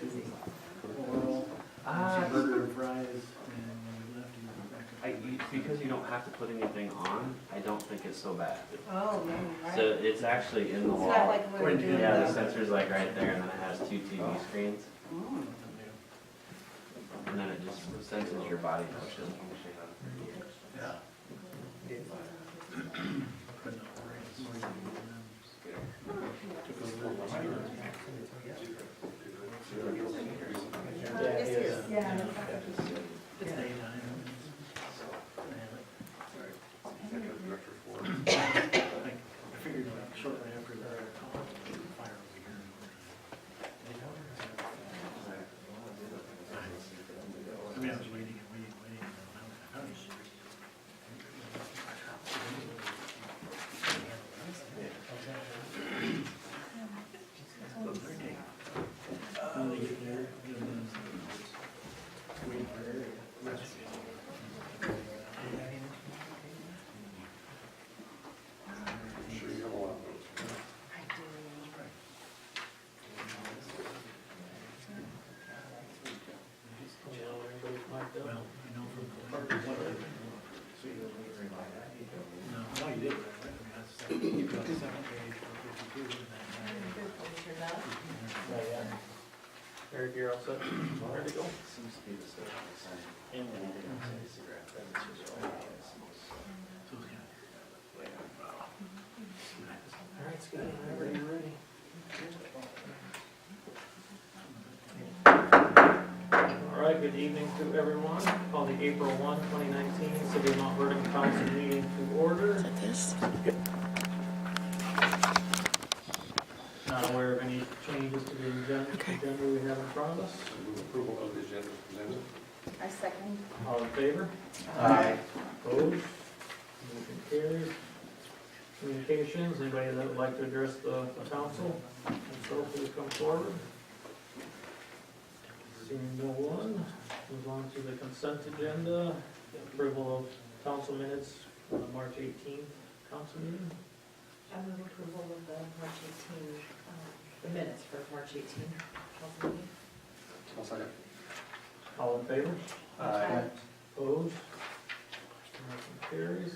Oral, burger and fries, and we left because you don't have to put anything on, I don't think it's so bad. Oh, yeah, right. So it's actually in the It's wall. not like we were doing Yeah, the the. sensor's like right there, and then it has 2 TV screens, Mm. and then it just senses your body motion. Yeah. Yeah. It's daytime. I figured shortly after the fire was here. I mean, I was waiting and waiting and waiting. And they get there, and then wait for their rescue. Sure you have a lot of those. Well, I know from the no, you did, right? I mean, that's, you got the second page for 52 and then. Eric, you're all set? Ready to go? All right, Scott, whenever you're ready. All right, good evening to everyone. Call the April 1, 2019 City of Mount Vernon Council meeting to order. Not aware of any changes to the agenda we have in front of us. Move approval of the agenda presented. I second. All in favor? Aye. Opposed? Motion carries. Communications, anybody that would like to address the council, themselves, please come forward. Seeing no one, move on to the consent agenda, approval of council minutes for the March 18th council meeting. I move approval of the March 18, the minutes for March 18 council meeting. I'll second. All in favor? Aye. Opposed? Motion carries.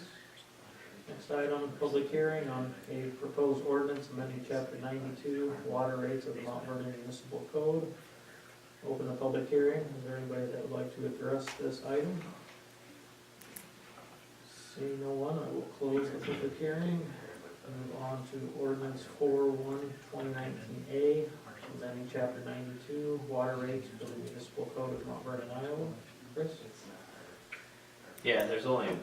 Next item, public hearing on a proposed ordinance amending chapter 92, water rates of the Mount Vernon Municipal Code. Open the public hearing. Is there anybody that would like to address this item? Seeing no one, I will close the public hearing. Move on to ordinance 4/1/2019A, amending chapter 92, water rates for the municipal code of Mount Vernon, Iowa. Chris? Yeah, there's only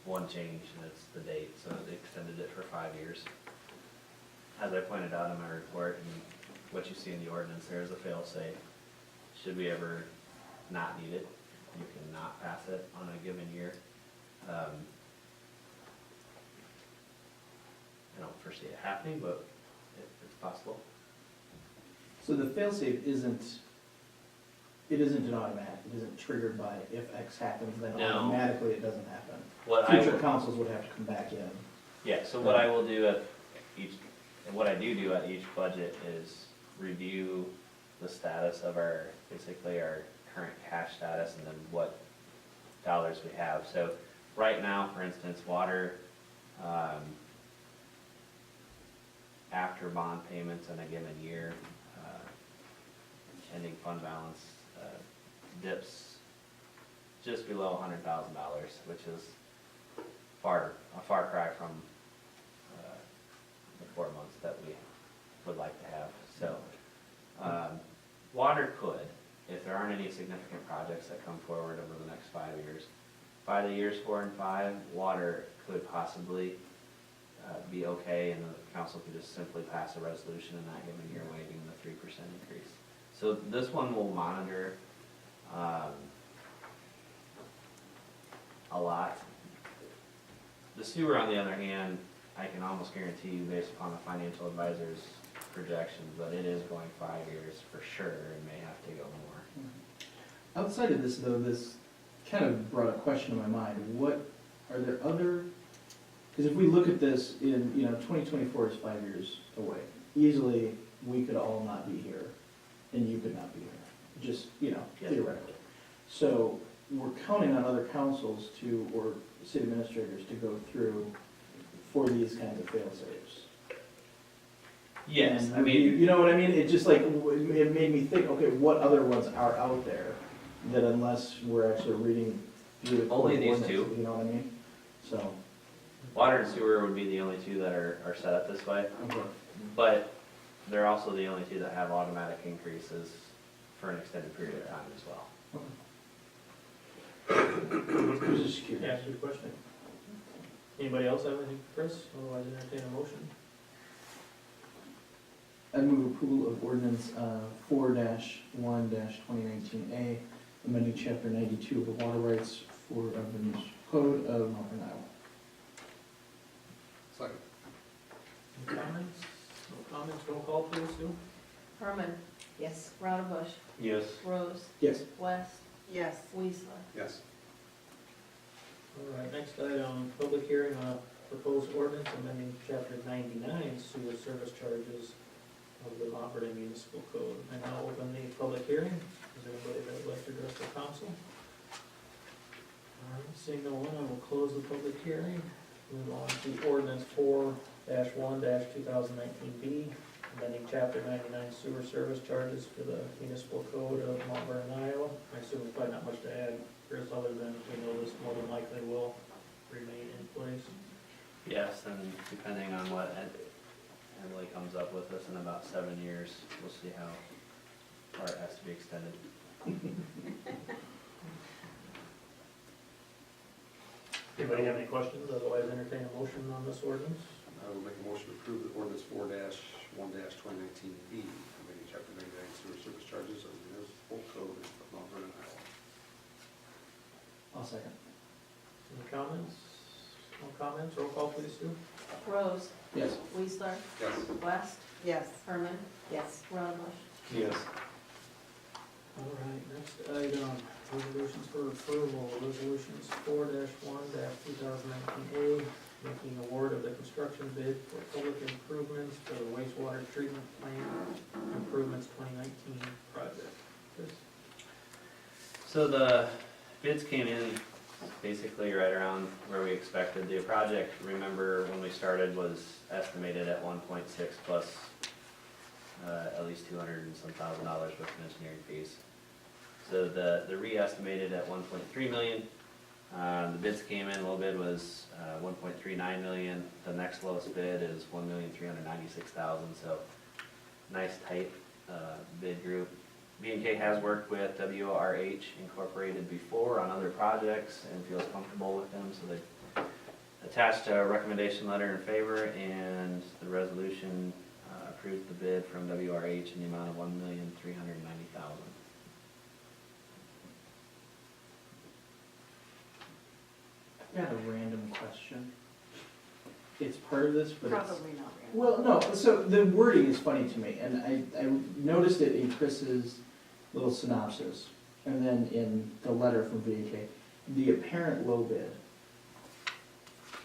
one change, and it's the date, so they extended it for 5 years. As I pointed out in my report, and what you see in the ordinance, there is a fail-safe. Should we ever not need it, you can not pass it on a given year. I don't foresee it happening, but it's possible. So the fail-safe isn't an automatic, it isn't triggered by if X happens, then No. automatically it doesn't happen. What I Future will, councils would have to come back in. yeah, so what I will do at each, and what I do at each budget is review the status of our, basically our current cash status and then what dollars we have. So right now, for instance, water, after bond payments in a given year, ending fund balance dips just below $100,000, which is a far cry from the 4 months that we would like to have. So water could, if there aren't any significant projects that come forward over the next 5 years. By the years 4 and 5, water could possibly be okay, and the council could just simply pass a resolution in that given year waiving the 3% increase. So this one will monitor a lot. The sewer, on the other hand, I can almost guarantee you, based upon the financial advisor's projections, that it is going 5 years for sure and may have to go more. Outside of this though, this kind of brought a question to my mind. What, are there other, because if we look at this in, 2024 is 5 years away. Easily, we could all not be here. and you could not be here, just, you know, Yes. theoretically. So we're counting on other councils to, or city administrators to go through for these kinds of fail-safes. Yes, And I review- mean, You know what I mean? It just like, it made me think, okay, what other ones are out there that unless we're actually reading through the. Only code these ordinance, two. You know what I mean? So, water and sewer would be the only two that are set up this way, okay. but they're also the only two that have automatic increases for an extended period of time as well. I was just Yeah, curious. good question. Anybody else have anything, Chris? Otherwise entertain a motion. I move approval of ordinance 4-1-2019A, amending chapter 92 of the water rights for of the municipal code of Mount Vernon, Iowa. Second. Any comments? No comments, roll call please, Sue. Herman, Yes. Roundabush, Yes. Rose, Yes. West. Yes. Weezer. Yes. All right, next item, public hearing on a proposed ordinance amending chapter 99 sewer service charges of the Mount Vernon Municipal Code. I now open the public hearing. Is there anybody that would like to address the council? All right, seeing no one, I will close the public hearing. Move on to ordinance 4-1-2019B, amending chapter 99 sewer service charges for the municipal code of Mount Vernon, Iowa. I assume there's probably not much to add, Chris, other than we know this more than likely will remain in place. Yes, and depending on what Emily comes up with us in about 7 years, we'll see how far it has to be extended. Anybody have any questions? Otherwise entertain a motion on this ordinance. I will make a motion to approve the ordinance 4-1-2019B, amending chapter 99 sewer service charges of the municipal code of Mount Vernon, Iowa. I'll second. Any comments? No comments, roll call please, Sue. Rose, Yes. Weezer, Yes. West. Yes. Herman, Yes. Roundabush. Yes. All right, next item, resolutions for approval, resolutions 4-1-2019A, making award of the construction bid for public improvements for the wastewater treatment plant improvements 2019 project. Chris? So the bids came in basically right around where we expected. The project, remember when we started, was estimated at 1.6 plus at least $200 and some thousand with engineering fees. So the re-estimated at 1.3 million. The bids came in, low bid was 1.39 million. The next lowest bid is 1,396,000. So nice tight bid group. B&K has worked with WRH Incorporated before on other projects and feels comfortable with them, so they attached a recommendation letter in favor, and the resolution approves the bid from WRH in the amount of $1,390,000. I got a random question. It's part of this, but it's. Probably not. Well, no, so the wording is funny to me, and I noticed it in Chris's little synopsis, and then in the letter from VHA, the apparent low bid.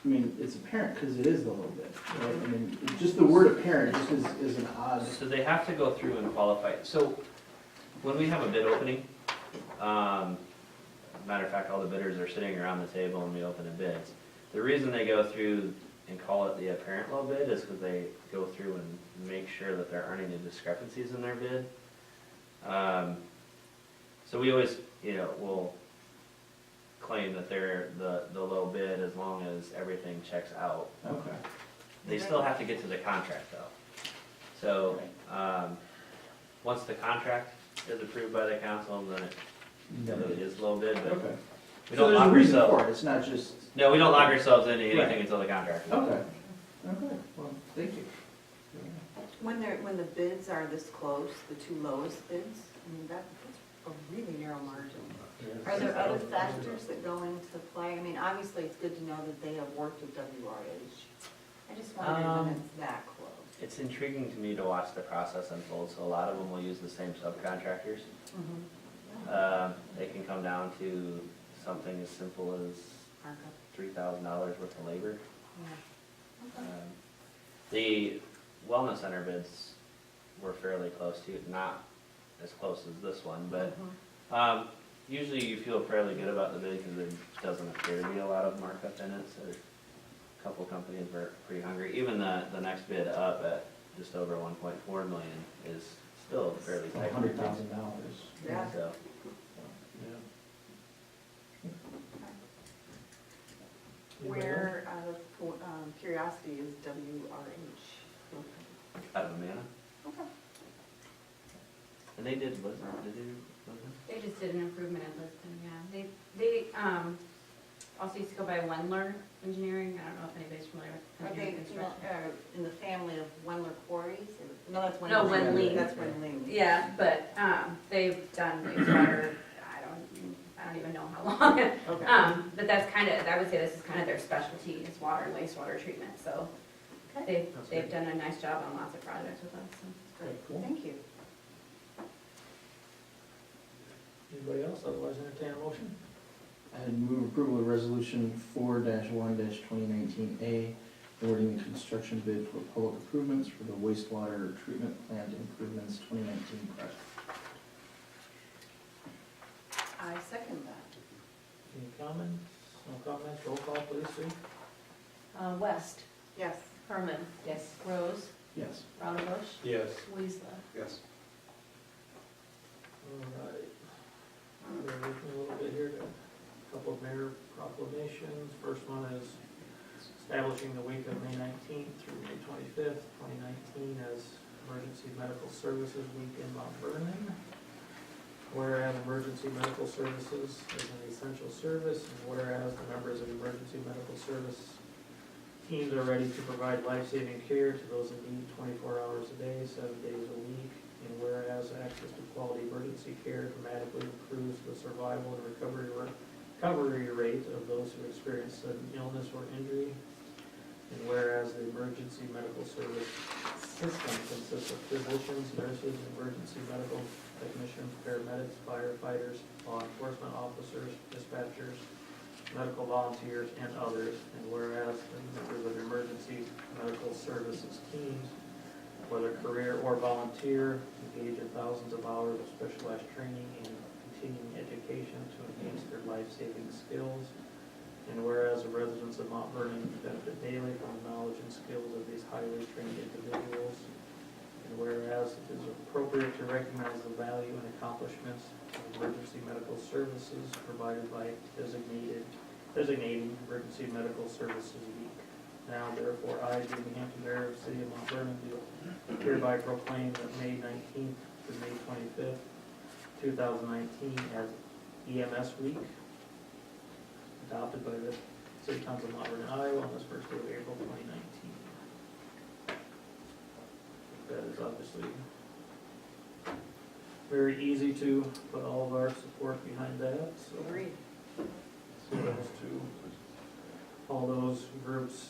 I mean, it's apparent because it is the low bid, right? I mean, just the word apparent just is an odd. So they have to go through and qualify. So when we have a bid opening, matter of fact, all the bidders are sitting around the table and we open the bids. The reason they go through and call it the apparent low bid is because they go through and make sure that there aren't any discrepancies in their bid. So we always, will claim that they're the low bid as long as everything checks out. Okay. They still have to get to the contract though. So, once the contract is approved by the council, then it really is low bid, but Okay. we So don't there's a lock reason ourselves. for it, it's not just, No, we don't lock ourselves into anything Right. until the contract is okay. Okay, well, thank you. When the bids are this close, the two lowest bids, I mean, that's a really narrow margin. Are there other factors that go into play? I mean, obviously, it's good to know that they have worked with WRH. I just wondered when it's that close. It's intriguing to me to watch the process unfold, so a lot of them will use the same subcontractors. They can come down to something as simple as Markup. $3,000 worth of labor. Yeah. Okay. The wellness center bids were fairly close to, not as close as this one, but, Mhm. usually you feel fairly good about the bid because there doesn't appear to be a lot of markup in it, so a couple companies were pretty hungry. Even the next bid up at just over 1.4 million is still fairly tight. $100,000. Yeah. So, Where, out of curiosity, is WRH located? out of Amana, Okay. and they did Lisbon, did they do Lisbon? They just did an improvement in Lisbon, yeah. They also used to go by Wendler Engineering. I don't know if anybody's familiar with Are they, engineering construction. in the family of Wendler Quarries? No, that's Wendler. No, Wendling. That's Wendling. Yeah, but they've done wastewater, I don't even know how long. Okay. But that's kind of, I would say this is kind of their specialty, is water and wastewater treatment. So Okay. they've done a nice job on lots of projects with us. So. Great, Cool. thank you. Anybody else, otherwise entertain a motion? I'd move approval of resolution 4-1-2019A, awarding the construction bid for public improvements for the wastewater treatment plant improvements 2019 project. I second that. Any comments? No comments, roll call please, Sue. West, Yes. Herman. Yes. Rose, Yes. Rautenbush, Yes. Weezer. Yes. All right. Bear with me a little bit here, got a couple of mayor proclamations. First one is establishing the week of May 19th through May 25th, 2019 as Emergency Medical Services Week in Mount Vernon. Whereas emergency medical services is an essential service, and whereas the members of emergency medical service teams are ready to provide life-saving care to those in need 24 hours a day, 7 days a week. And whereas access to quality emergency care dramatically improves the survival and recovery rate of those who experience sudden illness or injury. And whereas the emergency medical service system consists of physicians, nurses, emergency medical technicians, paramedics, firefighters, law enforcement officers, dispatchers, medical volunteers, and others. And whereas the members of emergency medical services teams, whether career or volunteer, engage in thousands of hours of specialized training and continuing education to enhance their life-saving skills. And whereas the residents of Mount Vernon benefit daily from the knowledge and skills of these highly trained individuals. And whereas it is appropriate to recognize the value and accomplishments of emergency medical services provided by designating Emergency Medical Services Week. Now therefore, I, Jimmy Hampton, Mayor of the City of Mount Vernon, do hereby proclaim that May 19th to May 25th, 2019 as EMS Week, adopted by the City Council of Mount Vernon, Iowa on this first day of April 2019. That is obviously very easy to put all of our support behind that, so. Agreed. So those two, all those groups,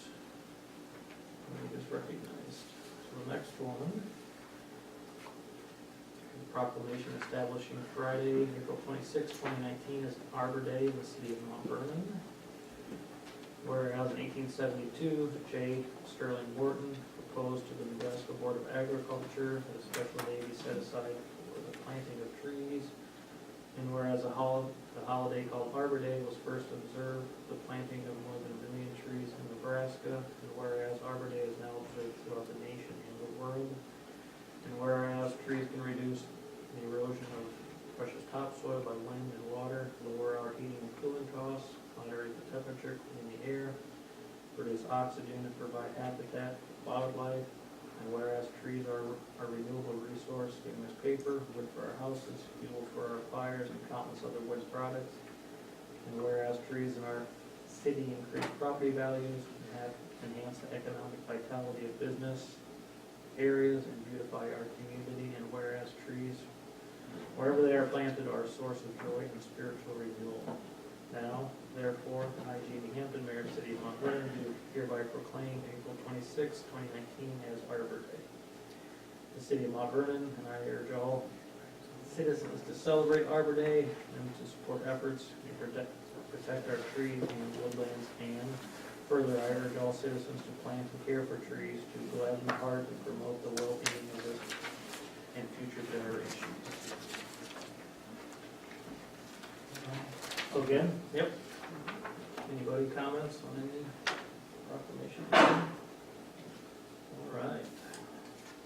just recognized. So the next one, the proclamation establishing Friday, April 26, 2019 as Arbor Day in the city of Mount Vernon. Whereas in 1872, J. Sterling Wharton proposed to the Nebraska Board of Agriculture that a special day be set aside for the planting of trees. And whereas the holiday called Arbor Day was first observed, the planting of more than 1 million trees in Nebraska. And whereas Arbor Day is now observed throughout the nation and the world. And whereas trees can reduce the erosion of precious topsoil by wind and water, lower our heating and cooling costs, moderate the temperature in the air, produce oxygen and provide habitat for wildlife. And whereas trees are a renewable resource, giving us paper, wood for our houses, fuel for our fires, and countless other wood products. And whereas trees in our city increase property values and have enhanced the economic vitality of business areas and beautify our community. And whereas trees, wherever they are planted, are a source of joy and spiritual renewal. Now, therefore, I, Jamie Hampton, Mayor of the City of Mount Vernon, do hereby proclaim April 26, 2019 as Arbor Day. The City of Mount Vernon and I urge all citizens to celebrate Arbor Day and to support efforts to protect our trees and woodlands, and further, I urge all citizens to plant and care for trees to gladden the heart and promote the well-being of this and future generations. again, yep. Anybody comments on any proclamation? All right.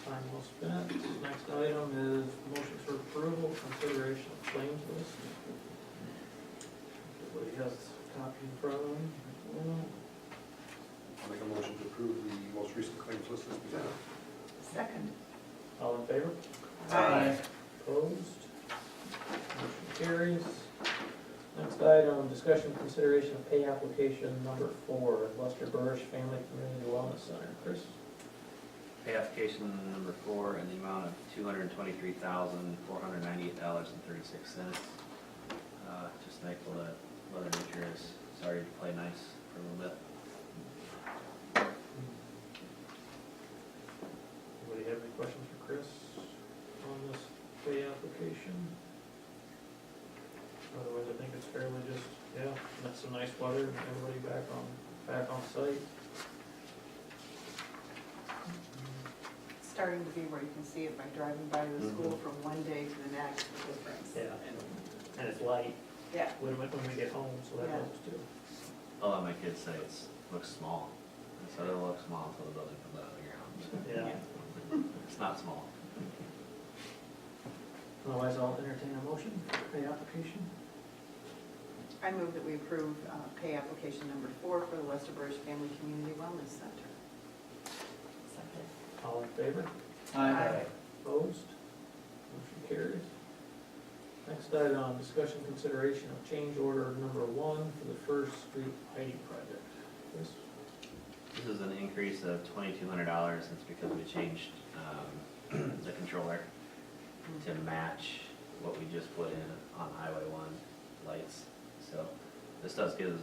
Time well spent. Next item is motion for approval, consideration of claims list. Everybody has a copy in front of them. I'll make a motion to approve the most recent claims list as presented. Second. All in favor? Aye. Opposed? Motion carries. Next item, discussion consideration of pay application number 4, Lester Burrish Family Community Wellness Center. Chris? Pay application number 4 in the amount of $223,498.36. Just thankful that Mother Nature has started to play nice for a little bit. Anybody have any questions for Chris on this pay application? Otherwise, I think it's fairly just, yeah, that's some nice weather, everybody back on site. Starting to be where you can see it by driving by the school from one day to the next, the difference. Yeah, and it's light Yeah. when we get home, so that Yeah. helps too. I'll let my kids say it looks small. And so it'll look small until the building comes out of the ground. Yeah. It's not small. Otherwise, I'll entertain a motion for pay application. I move that we approve pay application number 4 for the Lester Burrish Family Community Wellness Center. Second. All in favor? Aye. Opposed? Motion carries. Next item, discussion consideration of change order number 1 for the First Street lighting project. Chris? This is an increase of $2,200. It's because we changed the controller to match what we just put in on Highway 1 lights. So this does give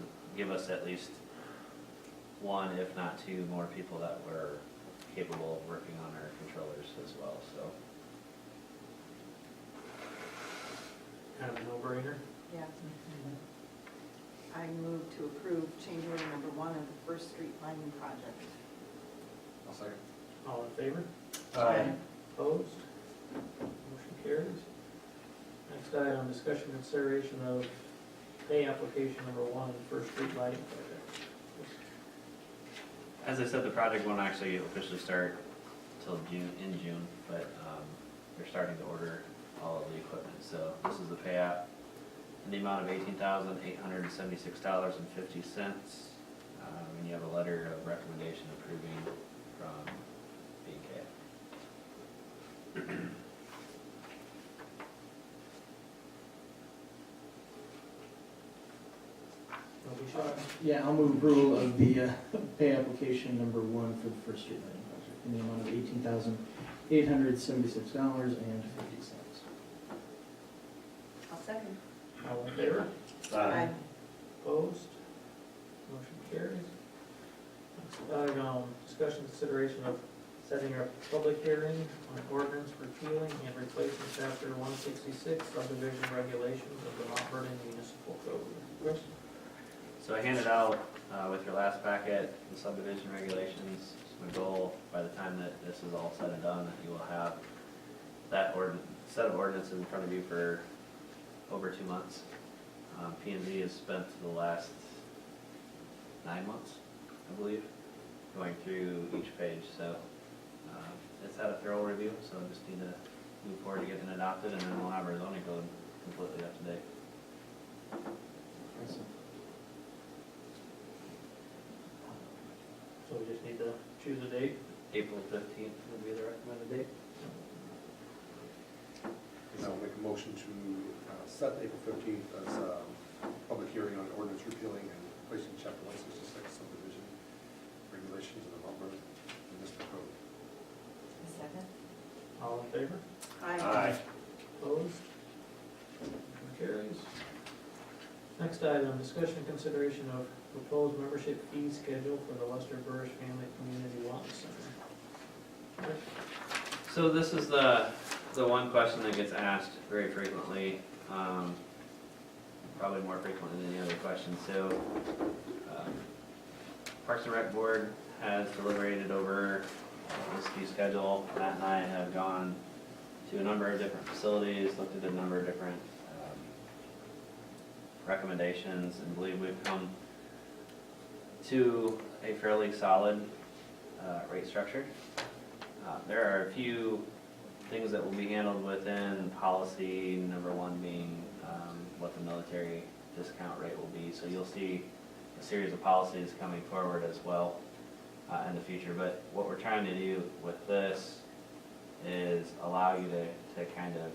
us at least 1, if not 2, more people that were capable of working on our controllers as well, so. Kind of a no-brainer. Yeah. I move to approve change order number 1 of the First Street lighting project. I'll second. All in favor? Aye. Opposed? Motion carries. Next item, discussion consideration of pay application number 1, First Street lighting project. As I said, the project won't actually officially start till June, but they're starting to order all of the equipment. So this is the pay app in the amount of $18,876.50. And you have a letter of recommendation approving from B&K. Will be shot. Yeah, I'll move approval of the pay application number 1 for the First Street lighting project in the amount of $18,876.50. I'll second. All in favor? Aye. Opposed? Motion carries. Next item, discussion consideration of setting a public hearing on ordinance repealing and replacing chapter 166 subdivision regulations of the Mount Vernon Municipal Code. Chris? So I handed out with your last packet the subdivision regulations. It's my goal by the time that this is all said and done that you will have that set of ordinances in front of you for over 2 months. P&Z has spent the last 9 months, I believe, going through each page. So it's had a thorough review, so I just need to move forward to getting it adopted, and then we'll have our zoning code completely up to date. So we just need to choose a date. April 15th would be the recommended date. And I'll make a motion to set April 15th as a public hearing on ordinance repealing and replacing chapter 166 subdivision regulations in the Mount Vernon Municipal Code. Second. All in favor? Aye. Opposed? Motion carries. Next item, discussion consideration of proposed membership fee schedule for the Lester Burrish Family Community Wellness Center. So this is the one question that gets asked very frequently, probably more frequently than any other question. So Parks and Rec Board has deliberated over this fee schedule. Matt and I have gone to a number of different facilities, looked at a number of different recommendations and believe we've come to a fairly solid rate structure. There are a few things that will be handled within policy, number one being what the military discount rate will be. So you'll see a series of policies coming forward as well in the future. But what we're trying to do with this is allow you to kind of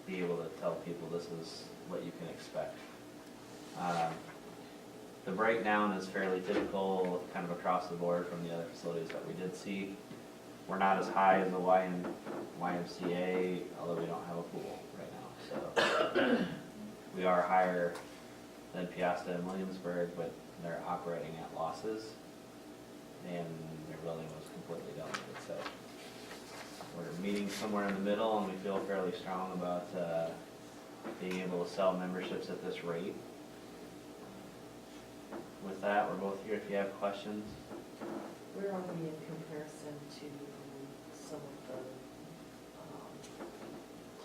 be able to tell people this is what you can expect. The breakdown is fairly typical kind of across the board from the other facilities that we did see. We're not as high as the YMCA, although we don't have a pool right now. So we are higher than Piasta and Williamsburg, but they're operating at losses, and their building was completely donated. So we're meeting somewhere in the middle, and we feel fairly strong about being able to sell memberships at this rate. With that, we're both here if you have questions. Where are we in comparison to some of the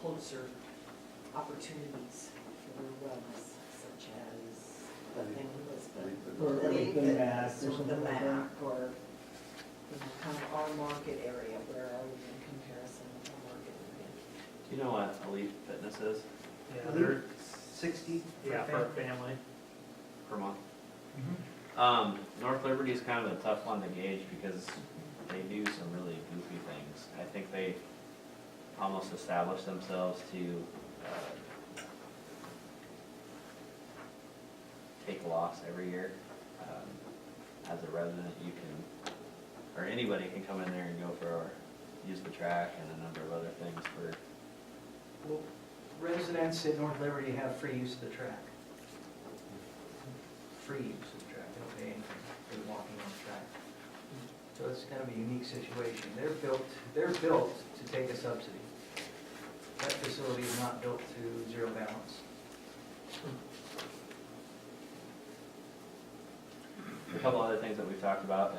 closer opportunities for wellness, such as Vernon-Lisbon? Or like the MAC or The something like that? MAC, or, you know, kind of our market area, where are we in comparison with our market area? Do you know what Elite Fitness is Yeah, they're, 60? yeah, for a family. per month? Mm-hmm. North Liberty is kind of a tough one to gauge because they do some really goofy things. I think they almost established themselves to take a loss every year. As a resident, you can, or anybody can come in there and go for, use the track and a number of other things for, Well, residents in North Liberty have free use of the track. Free use of the track, they don't pay anything for walking on the track. So it's kind of a unique situation. They're built to take a subsidy. That facility is not built to zero balance. a couple other things that we've talked about.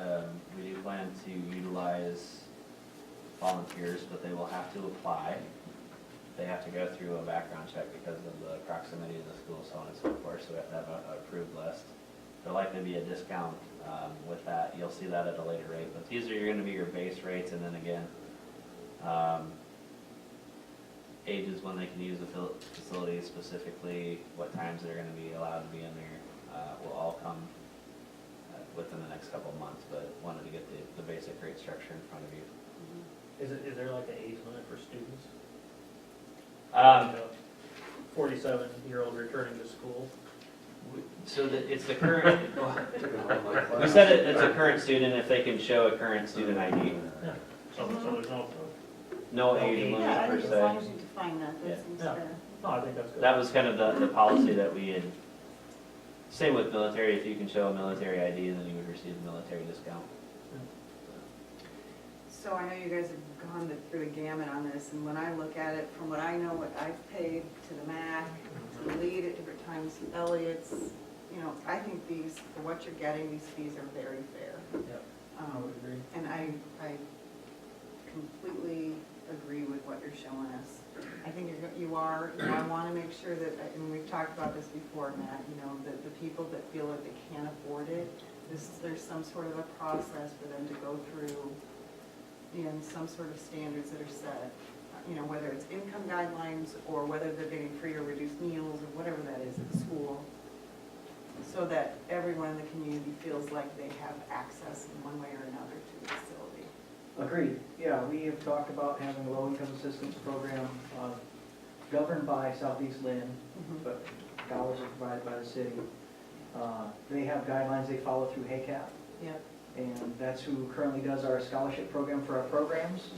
We do plan to utilize volunteers, but they will have to apply. They have to go through a background check because of the proximity to the school, so on and so forth, so we have to have an approved list. There'll likely be a discount with that. You'll see that at a later rate, but these are going to be your base rates, and then again, ages when they can use the facility, specifically what times they're going to be allowed to be in there, will all come within the next couple of months, but wanted to get the basic rate structure in front of you. Is there like an age limit for students? 47-year-old returning to school? So it's the current, we said it's a current student if they can show a current student ID. So there's no, No age Yeah, I limit per think as long as se. you define that, that seems Yeah. fair. no, I think that's good. That was kind of the policy that we had. Same with military, if you can show a military ID, then you would receive a military discount. So I know you guys have gone through the gamut on this, and when I look at it, from what I know, what I've paid to the MAC, to the lead at different times, to Elliott's, you know, I think these, for what you're getting, these fees are very fair. Yep, I would agree. And I completely agree with what you're showing us. I think you are, I want to make sure that, and we've talked about this before, Matt, you know, that the people that feel like they can't afford it, there's some sort of a process for them to go through, and some sort of standards that are set, you know, whether it's income guidelines or whether they're getting free or reduced meals or whatever that is at the school, so that everyone in the community feels like they have access in one way or another to the facility. Agreed. Yeah, we have talked about having a low-income assistance program governed by Southeast Lynn, but dollars are provided by the city. They have guidelines they follow through HACAP, Yep. and that's who currently does our scholarship program for our programs,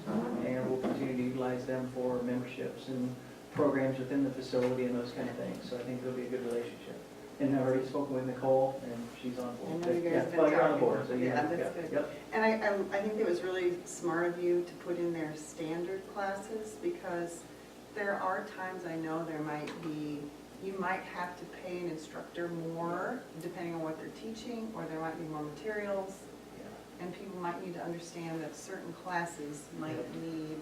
and we'll continue to utilize them for memberships and programs within the facility and those kind of things. So I think there'll be a good relationship. And I've already spoken with Nicole, and she's on board. I know you guys Yeah, have been well, you're on talking. board, so Yeah, that's good. Yep. And I think it was really smart of you to put in their standard classes, because there are times I know there might be, you might have to pay an instructor more depending on what they're teaching, or there might be more materials, and people might need to understand that certain classes might need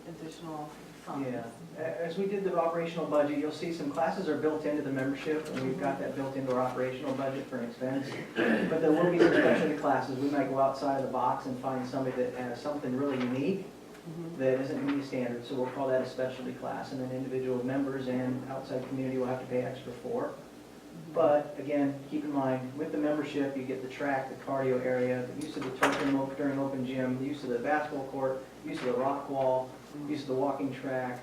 additional funds. Yeah, as we did the operational budget, you'll see some classes are built into the membership, and we've got that built into our operational budget for an expense. But there will be some specialty classes. We might go outside of the box and find somebody that has something really unique that isn't meeting standards, so we'll call that a specialty class. And then individual members and outside community will have to pay extra for. But again, keep in mind, with the membership, you get the track, the cardio area, the use of the turf during open gym, the use of the basketball court, use of the rock wall, use of the walking track.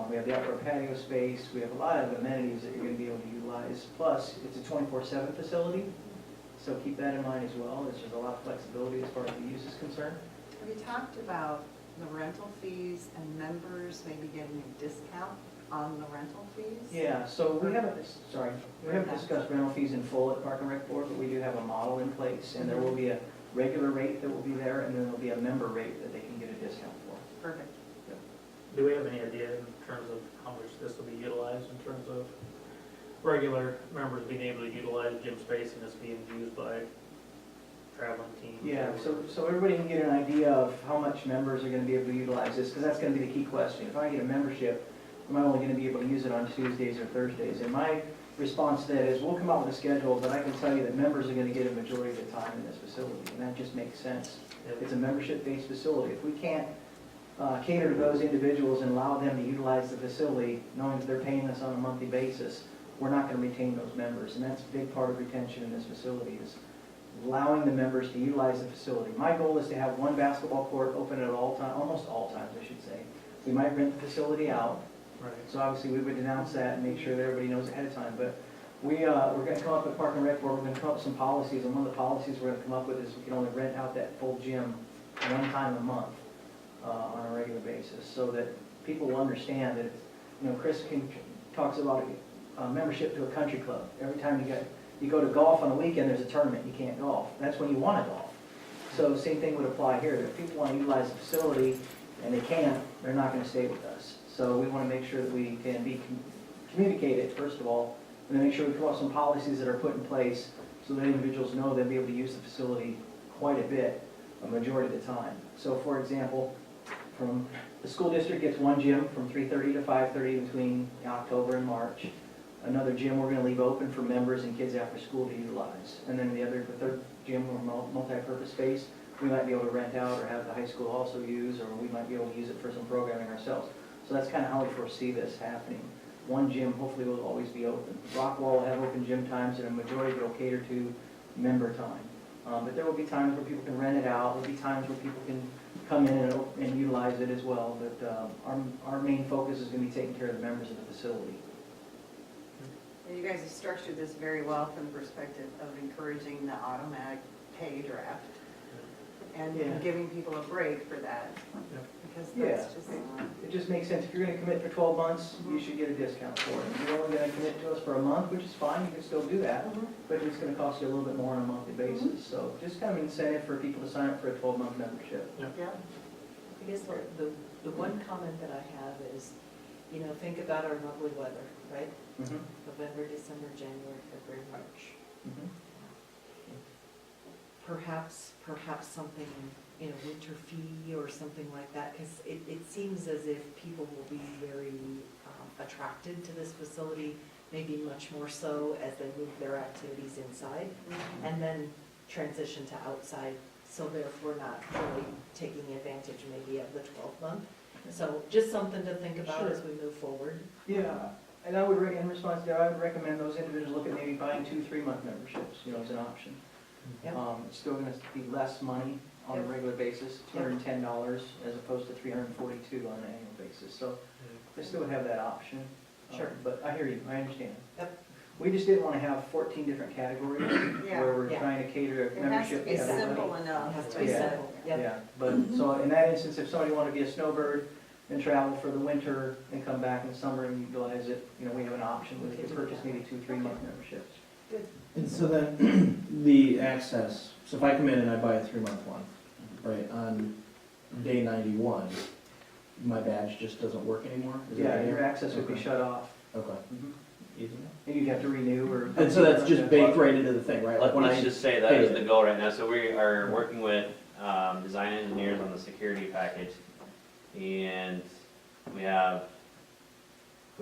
We have the outdoor patio space. We have a lot of amenities that you're going to be able to utilize. Plus, it's a 24/7 facility, so keep that in mind as well. There's just a lot of flexibility as far as the use is concerned. Have you talked about the rental fees and members maybe getting a discount on the rental fees? Yeah, so we haven't discussed rental fees in full at Park and Rec Board, but we do have a model in place, and there will be a regular rate that will be there, and then there'll be a member rate that they can get a discount for. Perfect. Do we have any idea in terms of how much this will be utilized, in terms of regular members being able to utilize gym space and this being used by traveling teams? Yeah, so everybody can get an idea of how much members are gonna be able to utilize this, because that's gonna be the key question. If I get a membership, am I only gonna be able to use it on Tuesdays or Thursdays? And my response to that is, we'll come out with a schedule, but I can tell you that members are gonna get a majority of the time in this facility, and that just makes sense. It's a membership-based facility. If we can't cater to those individuals and allow them to utilize the facility, knowing that they're paying us on a monthly basis, we're not gonna retain those members, and that's a big part of retention in this facility, is allowing the members to utilize the facility. My goal is to have one basketball court open at all times, almost all times, I should say. We might rent the facility out, Right. so obviously we would announce that and make sure that everybody knows ahead of time, but we're gonna come up with Park and Rec Board, we're gonna come up with some policies, and one of the policies we're gonna come up with is we can only rent out that full gym one time a month on a regular basis, so that people will understand that, Chris talks about a membership to a country club. Every time you go to golf on a weekend, there's a tournament, you can't golf. That's when you want to golf. So same thing would apply here, that if people want to utilize the facility and they can't, they're not going to stay with us. So we want to make sure that we can communicate it, first of all, and then make sure we come up with some policies that are put in place so that individuals know they'll be able to use the facility quite a bit, a majority of the time. So for example, the school district gets one gym from 3:30 to 5:30 between October and March. Another gym we're gonna leave open for members and kids after school to utilize. And then the third gym or multi-purpose space, we might be able to rent out or have the high school also use, or we might be able to use it for some programming ourselves. So that's kind of how we foresee this happening. One gym hopefully will always be open. Rockwall will have open gym times, and a majority of it will cater to member time. But there will be times where people can rent it out. There'll be times where people can come in and utilize it as well. But our main focus is going to be taking care of the members of the facility. And you guys have structured this very well from the perspective of encouraging the automatic pay draft and Yeah. giving people a break for that. Yeah. Because Yeah. that's just, It just makes sense. If you're going to commit for 12 months, you should get a discount for it. If you're only going to commit to us for a month, which is fine, you can still do that, but it's going to cost you a little bit more on a monthly basis. So just kind of incentive for people to sign up for a 12-month membership. yeah. I guess the one comment that I have is, think about our lovely weather, right? Mhm. November, December, January, February, March. Mhm. Perhaps something, winter fee or something like that, because it seems as if people will be very attracted to this facility, maybe much more so as they move their activities inside, and then transition to outside, so therefore not really taking advantage maybe of the 12-month. So just something to think about as we move forward. Yeah, and I would, in response to that, I would recommend those individuals look at maybe buying 2-3-month memberships, as an option. Yep. It's still going to be less money on a Yep. regular basis, $210 as opposed to $342 on an annual basis. So they still would have that option. Sure. But I hear you, I understand. Yep. We just didn't want to have 14 different categories Yeah. where we're Yeah. trying to cater to It has to membership. be to everybody. simple It enough. has to be Yeah. simple. Yep. Yeah, but, so in that instance, if somebody wanted to be a snowbird and travel for the winter and come back in the summer and utilize it, we have an option, we could purchase maybe 2-3-month memberships. And so then, the access, so if I come in and I buy a 3-month one, right, on day 91, my badge just doesn't work anymore? Is that Yeah, right? your access would be Okay. shut off. Okay. Mhm. Easy enough. And you'd have to renew or. And so that's just baked right into the thing, right? Like when Let's I, just say that is the goal right now, so we are working with design engineers on the security package. And we'll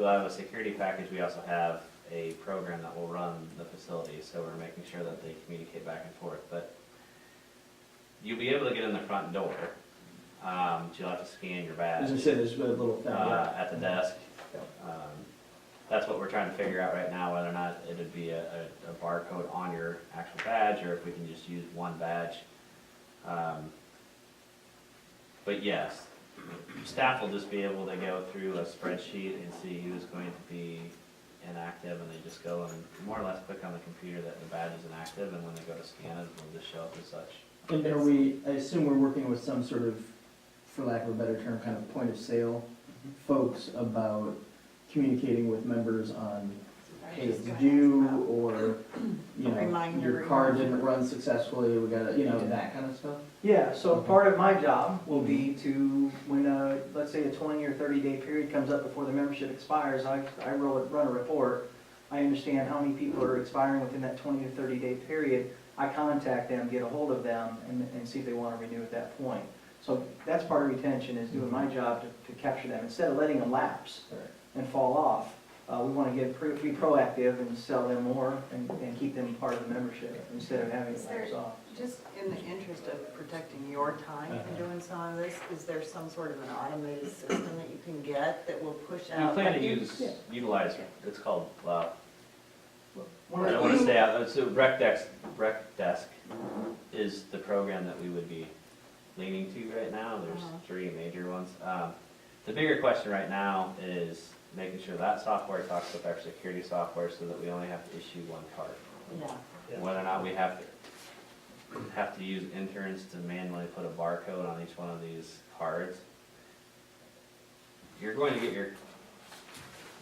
have a security package. We also have a program that will run the facility, so we're making sure that they communicate back and forth. But you'll be able to get in the front door. You'll have to scan your badge As I said, there's a little thing, yeah. at the desk. That's what we're trying to figure out right now, whether or not it'd be a barcode on your actual badge, or if we can just use one badge. But yes, staff will just be able to go through a spreadsheet and see who's going to be inactive, and they just go and more or less click on the computer that the badge is inactive, and when they go to scan it, it'll just show up as such. And I assume we're working with some sort of, for lack of a better term, kind of point of sale folks about communicating with members on, hey, it's due, or, you know, Reminder. your card didn't run successfully, we gotta, you know, that kind of stuff. Yeah, so part of my job will be to, when, let's say a 20 or 30-day period comes up before the membership expires, I run a report. I understand how many people are expiring within that 20 or 30-day period. I contact them, get a hold of them, and see if they want to renew at that point. So that's part of retention, is doing my job to capture them. Instead of letting them lapse and fall off, we want to be proactive and sell them more and keep them part of the membership instead of having it lapse off. Just in the interest of protecting your time in doing some of this, is there some sort of an automated system that you can get that will push We out? plan to utilize, it's called, I don't want to say out, so Rec Desk is the program that we would be leaning to right now. There's 3 major ones. The bigger question right now is making sure that software talks with our security software so that we only have to issue 1 card. Yeah. Whether or not we have to use interns to manually put a barcode on each one of these cards. You're going to get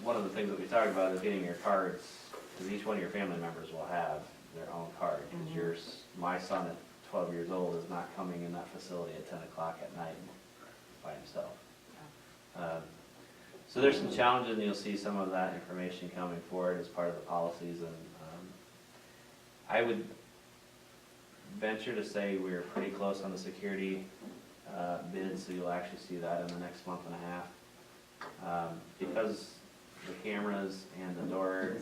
one of the things that we talked about is getting your cards, because each one of your family members will have their own card. Because my son at 12 years old is not coming in that facility at 10 o'clock at night by himself. So there's some challenges, and you'll see some of that information coming forward as part of the policies. And I would venture to say we're pretty close on the security bids, so you'll actually see that in the next month and a half. Because the cameras and the door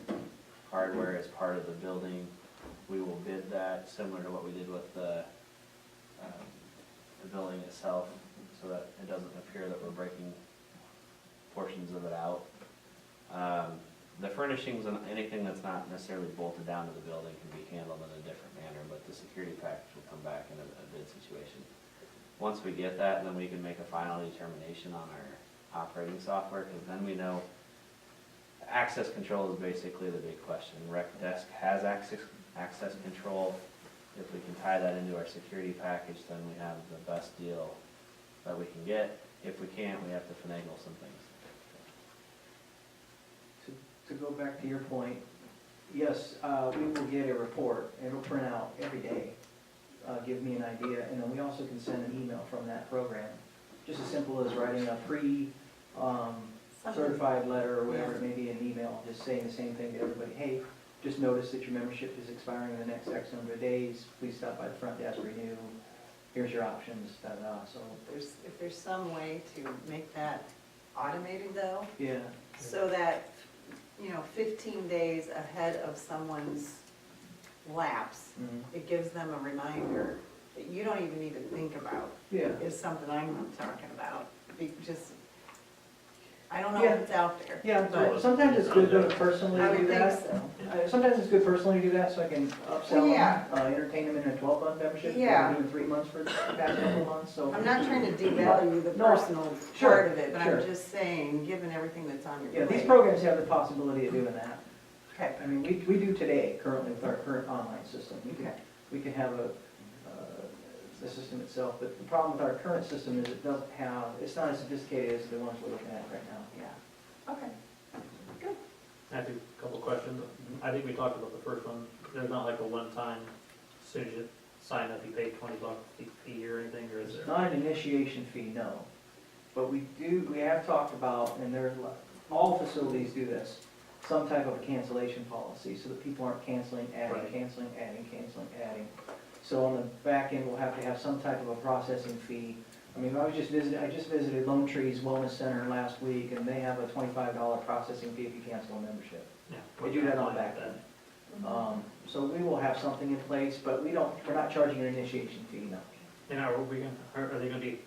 hardware is part of the building, we will bid that similar to what we did with the building itself, so that it doesn't appear that we're breaking portions of it out. The furnishings and anything that's not necessarily bolted down to the building can be handled in a different manner, but the security package will come back in a bid situation. Once we get that, then we can make a final determination on our operating software, because then we know access control is basically the big question. Rec Desk has access control. If we can tie that into our security package, then we have the best deal that we can get. If we can't, we have to finagle some things. To go back to your point, yes, we will get a report. It'll print out every day, give me an idea, and then we also can send an email from that program. Just as simple as writing a certified letter or whatever it may be, an email, just saying the same thing to everybody. Hey, just noticed that your membership is expiring in the next X number of days. Please stop by the front desk, renew. Here's your options, da-da. So If there's some way to make that automated though, yeah, so that, 15 days ahead of someone's lapse, it gives them a reminder that you don't even need to think about, yeah. is something I'm talking about. I don't know if it's out there. Yeah, but sometimes it's good to personally I do would think that. so. Sometimes it's good personally to do that, so I can upsell Yeah. them, entertain them in a 12-month membership, Yeah. even 3 months for the past couple of months, so. I'm not trying to devalue the No, personal sure, part of it, but sure. I'm just saying, given everything that's on your Yeah, plate. these programs have the possibility of doing that. Okay. I mean, we do today, currently, with our current online system. We can have the system itself, but the problem with our current system is it's not as sophisticated as the ones we're looking at right now. Yeah. Okay. I have a couple questions. I think we talked about the first one. There's not like a one-time, as soon as you sign up, you pay $20 fee or anything, or is It's there? not an initiation fee, no. But we have talked about, and all facilities do this, some type of a cancellation policy, so that people aren't canceling, adding, Right. canceling, adding, canceling, adding. So on the back end, we'll have to have some type of a processing fee I mean, I just visited Lone Tree's Wellness Center last week, and they have a $25 processing fee if you cancel a membership. Yeah. They do that on back end. So we will have something in place, but we're not charging an initiation fee, no. And are they gonna be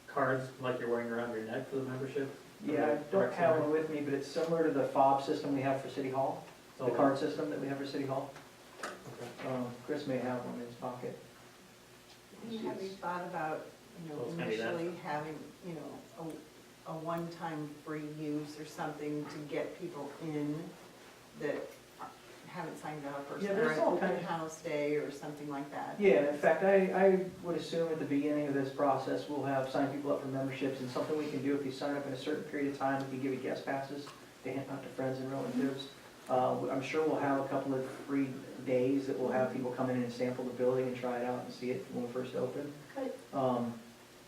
cards like you're wearing around your neck for the membership? Yeah, I don't have one with me, but it's similar to the fob system we have for City Hall, the card system that we have for City Hall. Okay. Chris may have one in his pocket. Have you thought about, So it's gonna be that. initially having, a one-time free use or something to get people in that haven't signed up or Yeah, or there's an all open kind of- house day or something like that? Yeah, in fact, I would assume at the beginning of this process, we'll have sign people up for memberships, and something we can do, if you sign up in a certain period of time, we can give you guest passes to hand out to friends and relatives. I'm sure we'll have a couple of free days that we'll have people come in and sample the building and try it out and see it when we first open. Good.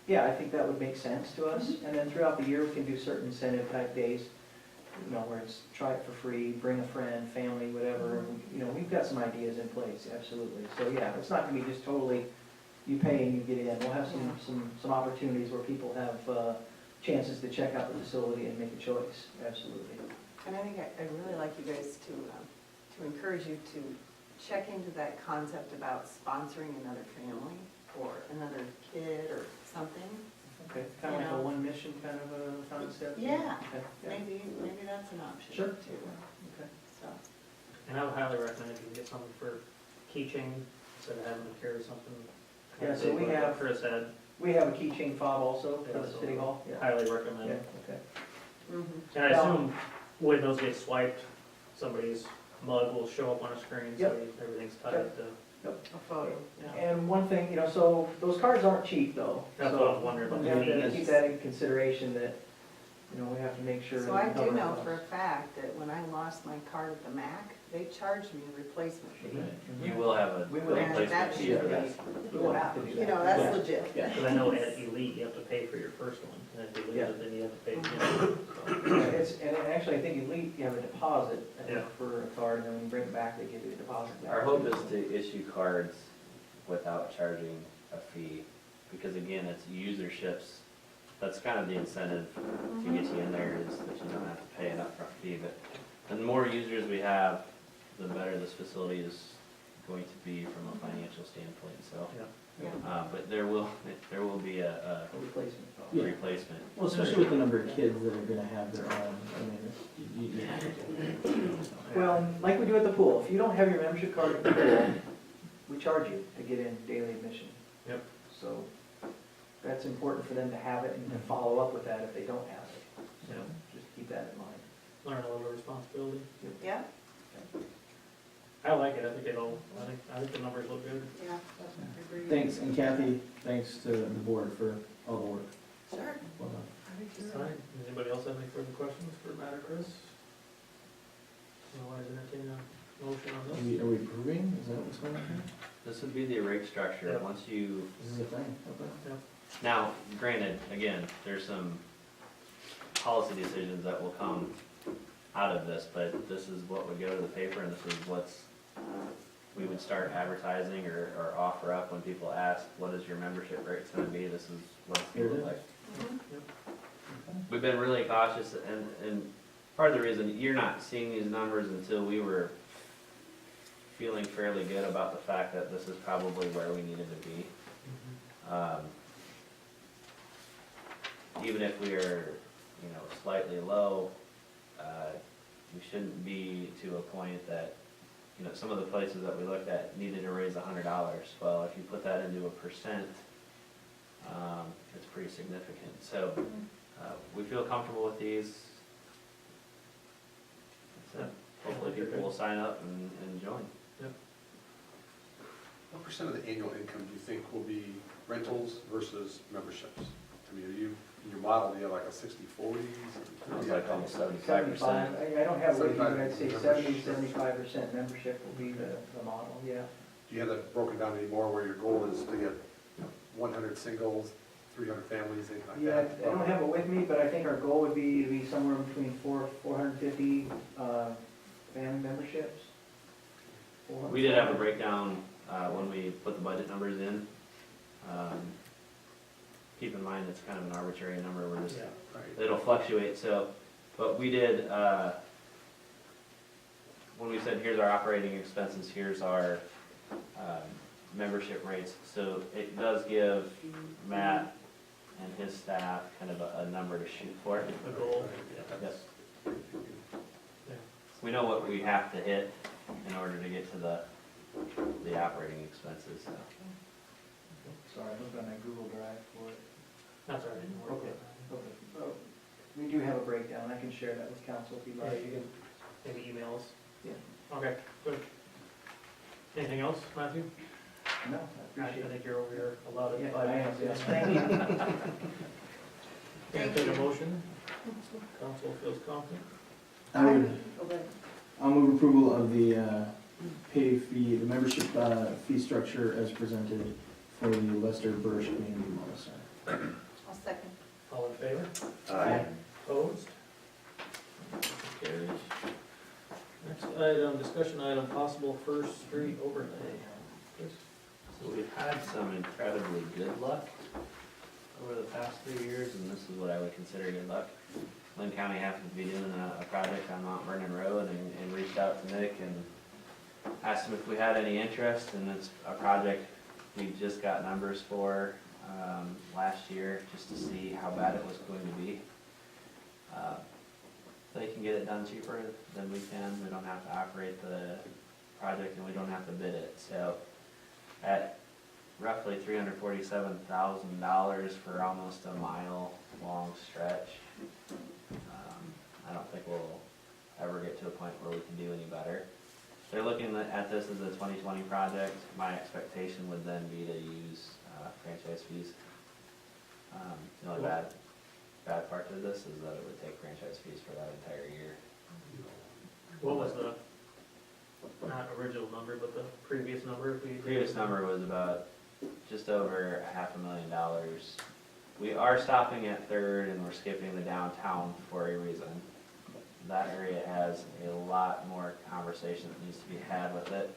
Yeah, I think that would make sense to us, and then throughout the year, we can do certain incentive type days, where it's try it for free, bring a friend, family, whatever, and, we've got some ideas in place, absolutely. So, yeah, it's not gonna be just totally, you pay and you get in. We'll have some opportunities where people have, chances to check out the facility and make a choice, absolutely. And I think I'd really like you guys to encourage you to check into that concept about sponsoring another family or another kid or something. Okay, kind of like a one mission kind of a concept? Yeah, Okay, yeah. maybe that's an option Sure. too. Okay. So, And I would highly recommend if you can get something for keychain, instead of having to carry something. Yeah, so we like have- Chris had, We have a keychain fob also for Yeah, the so- City Hall? Yeah. highly Yeah, recommend. okay. mhm. And I assume when those get swiped, somebody's mug will show up on a screen, so everything's tied to. A photo, yeah. And one thing, so those cards aren't cheap though. That's So what I was wondering about We the have to fees. keep that in consideration that, we have to make sure. So that I we do cover know those. for a fact that when I lost my card at the MAC, they charged me a replacement fee. Mhm. You will have a We will. And that replacement should fee for be, that. We will have to do that. that's Yeah. legit. Yeah. Because I know at Elite, you have to pay for your first one, and if you lose Yeah. it, then you have to pay. And actually, I think Elite, you have a deposit I think, Yeah. for a card, and then when you bring it back, they give you a deposit back. Our hope is to issue cards without charging a fee, because again, it's userships. That's kind of the incentive to get you in there, is that you don't have to pay an upfront fee, but the more users we have, the better this facility is going to be from a financial standpoint, so. Yeah. But there will be a A replacement. Yeah. replacement. Well, especially with the number of kids that are gonna have their own, you have to. Well, like we do at the pool, if you don't have your membership card at the pool, we charge you to get in daily admission. Yep. So that's important for them to have it and to follow up with that if they don't have it. So Yeah. just keep that in mind. Learn a little responsibility. Yeah, I like it, I think the numbers look good. yeah, I agree. Thanks, and Kathy, thanks to the board for all the work. Sure. Well done. Fine. Does anybody else have any further questions for Matt or Chris? Otherwise, entertain a motion on this. Are we approving? Is that what's going on here? This would be the rate structure, Yep. once you, This is a thing, okay. now, granted, again, there's some policy decisions that will come out of this, but this is what would go to the paper, and this is what's, we would start advertising or offer up when people ask, what is your membership rate's gonna be, this is what it's gonna look like. We've been really cautious, and part of the reason you're not seeing these numbers until we were feeling fairly good about the fact that this is probably where we needed to be. Even if we are, slightly low, we shouldn't be to a point that, some of the places that we looked at needed to raise $100. Well, if you put that into a percent, it's pretty significant. So we feel comfortable with these. That's it. Hopefully people will sign up and join. What percent of the annual income do you think will be rentals versus memberships? I mean, in your model, do you have like a 60/40? It's like almost 75%. 75, I don't have it with you, but I'd say 70, Membership. 75% membership will be the model, yeah. Do you have that broken down anymore, where your goal is to get 100 singles, 300 families, anything like Yeah, that? I don't have it with me, but I think our goal would be to be somewhere between 450 family memberships. We did have a breakdown when we put the budget numbers in. keep in mind it's kind of an arbitrary number, we're just, Yeah. Right. it'll fluctuate, so, but we did, when we said, here's our operating expenses, here's our, membership rates, so it does give Matt and his staff kind of a number to shoot for. A goal. Yes. Yeah. We know what we have to hit in order to get to the operating expenses, so. Sorry, I looked on my Google Drive for it. That's all right. Didn't work. Okay. Okay. Oh, we do have a breakdown. I can share that with council if you'd Yeah, like. you can maybe email us. Yeah. Okay, good. Anything else, Matthew? No, I I appreciate it. think you're over here allowed Yeah, at 5 I am, minutes. yes, thank you. Can I take a motion? Council feels confident? I'll move approval of the pay fee, the membership fee structure as presented for the Lester Bursch Community Wellness Center. I'll second. All in favor? Aye. Opposed? Motion carries. Next item, discussion item, possible First Street overlay. Chris? So we've had some incredibly good luck over the past 3 years, and this is what I would consider good luck. Lynn County happened to be doing a project on Mount Vernon Road and reached out to Nick and asked him if we had any interest, and it's a project we just got numbers for last year, just to see how bad it was going to be. They can get it done cheaper than we can. We don't have to operate the project and we don't have to bid it. So at roughly $347,000 for almost a mile-long stretch, I don't think we'll ever get to a point where we can do any better. They're looking at this as a 2020 project. My expectation would then be to use franchise fees. The only bad part of this is that it would take franchise fees for that entire year. What was the, not original number, but the previous number? If we The previous number was about just over $500,000. We are stopping at Third and we're skipping the downtown for a reason. That area has a lot more conversation that needs to be had with it.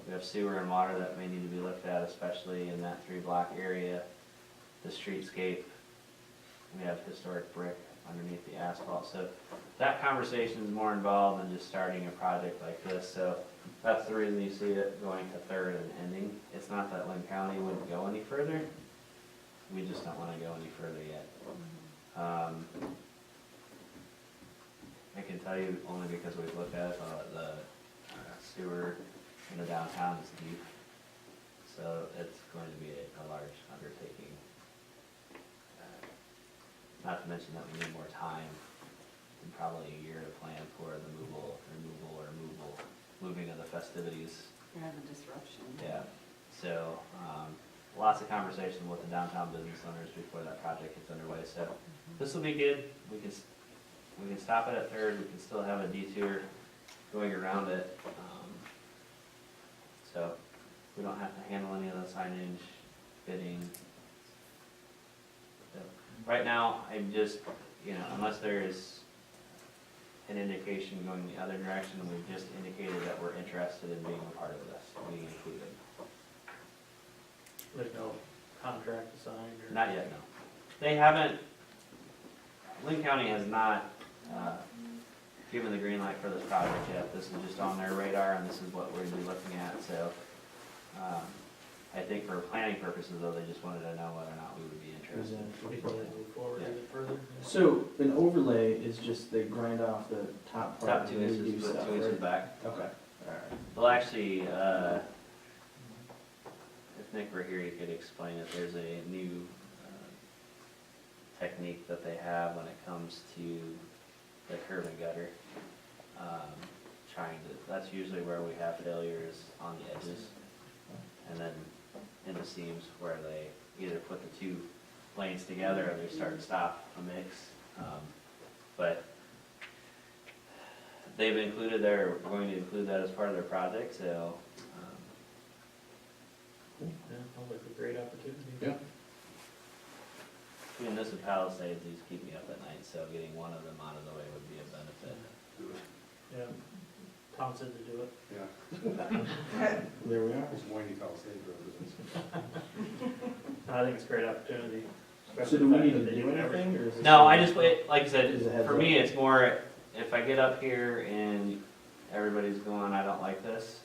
We have sewer and water that may need to be looked at, especially in that 3-block area. The streetscape, we have historic brick underneath the asphalt. So that conversation is more involved than just starting a project like this. So that's the reason you see it going to Third and ending. It's not that Lynn County wouldn't go any further. We just don't want to go any further yet. I can tell you only because we've looked at it, the sewer in the downtown is deep. So it's going to be a large undertaking. Not to mention that we need more time, and probably a year to plan for the moving of the festivities. You have a disruption. Yeah, so, lots of conversation with the downtown business owners before that project gets underway, so this will be good. We can stop it at Third, we can still have a detour going around it. So we don't have to handle any of the signage, bidding. So, right now, I'm just, unless there is an indication going the other direction, we've just indicated that we're interested in being a part of this, being included. There's no contract signed or? Not yet, no. They haven't, Lynn County has not given the green light for this project yet. This is just on their radar and this is what we're gonna be looking at, so. I think for planning purposes though, they just wanted to know whether or not we would be interested. Before they move forward even further? So an overlay is just they grind off the top part. Top 2 and inches, redo put stuff, 2 inches right? back. Okay, alright. Well, actually, if Nick were here, he could explain it. There's a new technique that they have when it comes to the curb and gutter. That's usually where we have failures on the edges. And then in the seams where they either put the 2 lanes together or they start and stop a mix. But they've included they're going to include that as part of their project, so. Yeah, sounds like a great opportunity. Yeah. Between this and Palisades, these keep me up at night, so getting one of them out of the way would be a benefit. Yeah, Tom said to do it. Yeah. There we are. It's windy Palisades Road, isn't it? I think it's a great opportunity. especially So do the we fact need that to they do everything. anything, or is this? No, I just, like I Is it said, heads for up? me, it's more, if I get up here and everybody's going, I don't like this,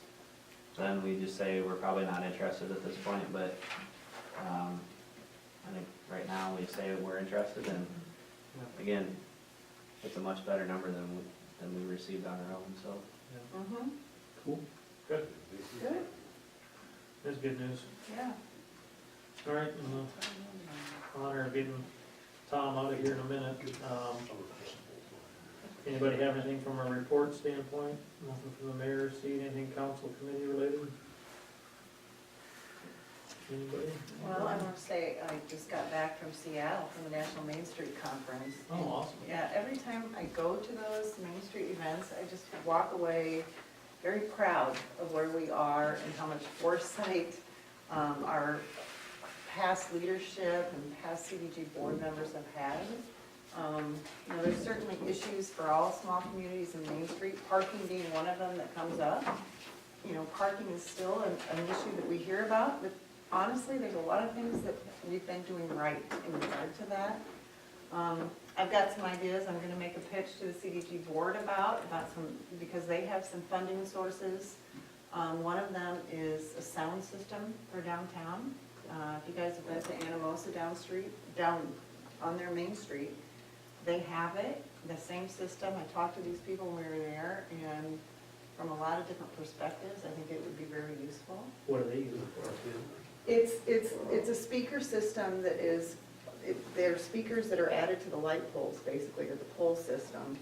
then we just say we're probably not interested at this point, but, I think right now we say we're interested, and again, it's a much better number than we received on our own, so. Mhm. Cool. Good, Good, that's good news. yeah. All right, in the honor of getting Tom out of here in a minute, anybody have anything from a report standpoint? Nothing from the mayor, seat, anything council committee related? Anybody? Well, I want to say, I just got back from Seattle from the National Main Street Conference. Oh, awesome. Yeah, every time I go to those Main Street events, I just walk away very proud of where we are and how much foresight our past leadership and past CDG board members have had. You know, there's certainly issues for all small communities in Main Street, parking being one of them that comes up. You know, parking is still an issue that we hear about, but honestly, there's a lot of things that we've been doing right in regard to that. I've got some ideas I'm gonna make a pitch to the CDG board about some, because they have some funding sources. One of them is a sound system for downtown. If you guys have been to Anamosa down on their Main Street, they have it, the same system. I talked to these people when we were there, and from a lot of different perspectives, I think it would be very useful. What do they use it for? It's a speaker system that is, they're speakers that are added to the light poles, basically, or the pole system.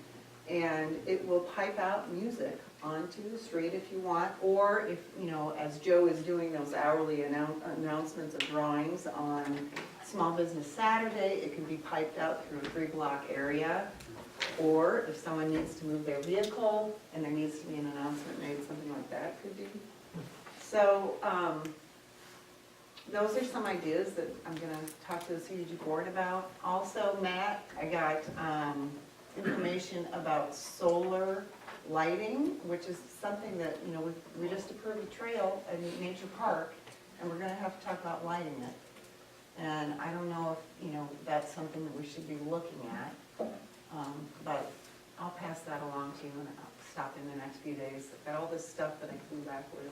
And it will pipe out music onto the street if you want, or if, you know, as Joe is doing those hourly announcements of drawings on Small Business Saturday, it can be piped out through a 3-block area. Or if someone needs to move their vehicle and there needs to be an announcement made, something like that could be. So, those are some ideas that I'm gonna talk to the CDG board about. Also, Matt, I got information about solar lighting, which is something that, you know, we just approved a trail at Nature Park, and we're gonna have to talk about lighting it. And I don't know if, you know, that's something that we should be looking at, but I'll pass that along to you and I'll stop in the next few days. I've got all this stuff that I flew back with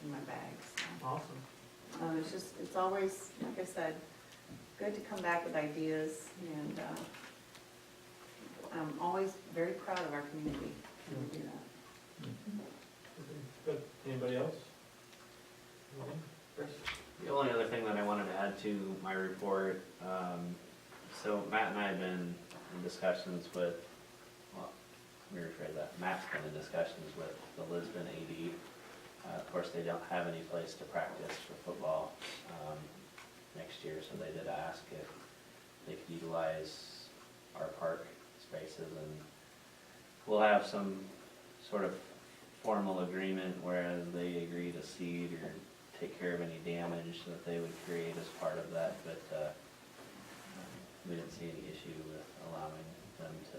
in my bags. So. Awesome. It's always, like I said, good to come back with ideas, and I'm always very proud of our community when we do that. Good. Anybody else? Anything? Chris? The only other thing that I wanted to add to my report, so Matt and I have been in discussions with, well, let me rephrase that, Matt's been in discussions with the Lisbon AD. Of course, they don't have any place to practice for football next year, so they did ask if they could utilize our park spaces, and we'll have some sort of formal agreement whereas they agree to seed or take care of any damage that they would create as part of that, but we didn't see any issue with allowing them to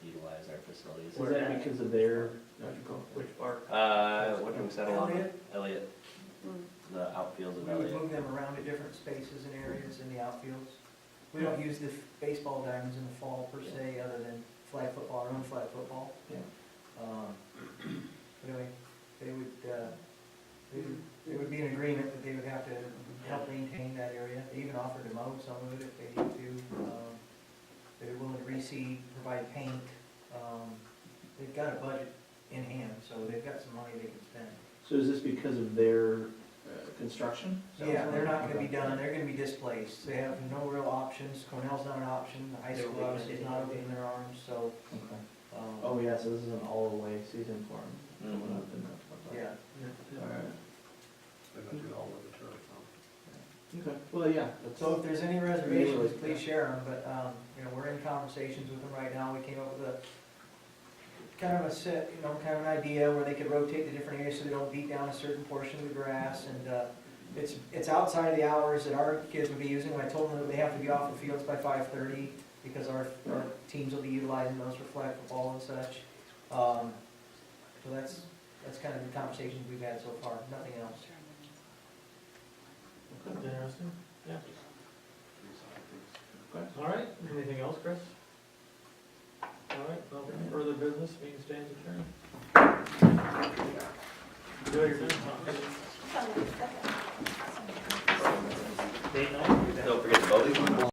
utilize our facilities. Is that because of their, Which park? What can we settle on? Elliott? Elliott, the outfields of We would Elliott. move them around to different spaces and areas in the outfields. We don't use the baseball diamonds in the fall per se, other than flag football, our own flag football. Yeah. Anyway, they would be in agreement that they would have to help maintain that area. They even offered to mow some of it if they need to. They're willing to reseed, provide paint. They've got a budget in hand, so they've got some money they can spend. so is this because of their construction? Yeah, they're not gonna be done, they're gonna be displaced. They have no real options. Cornell's not an option, the high school obviously is not opening their arms, so, Okay. Oh, yeah, so this is an all-the-way season for them. Mhm. yeah. All right. They're not doing all of the turf, huh? Okay, well, yeah, that's. So if there's any reservations, please share them, but, you know, we're in conversations with them right now. We came up with a, kind of a set, you know, kind of an idea where they could rotate the different areas so they don't beat down a certain portion of the grass, and, it's outside of the hours that our kids would be using. I told them that they have to be off the fields by 5:30, because our teams will be utilizing those for flag football and such. So that's kind of the conversations we've had so far, nothing else. Interesting, yeah. All right, anything else, Chris? All right, no further business, meeting stands adjourned. Enjoy your dinner. Date night. Don't forget the voting.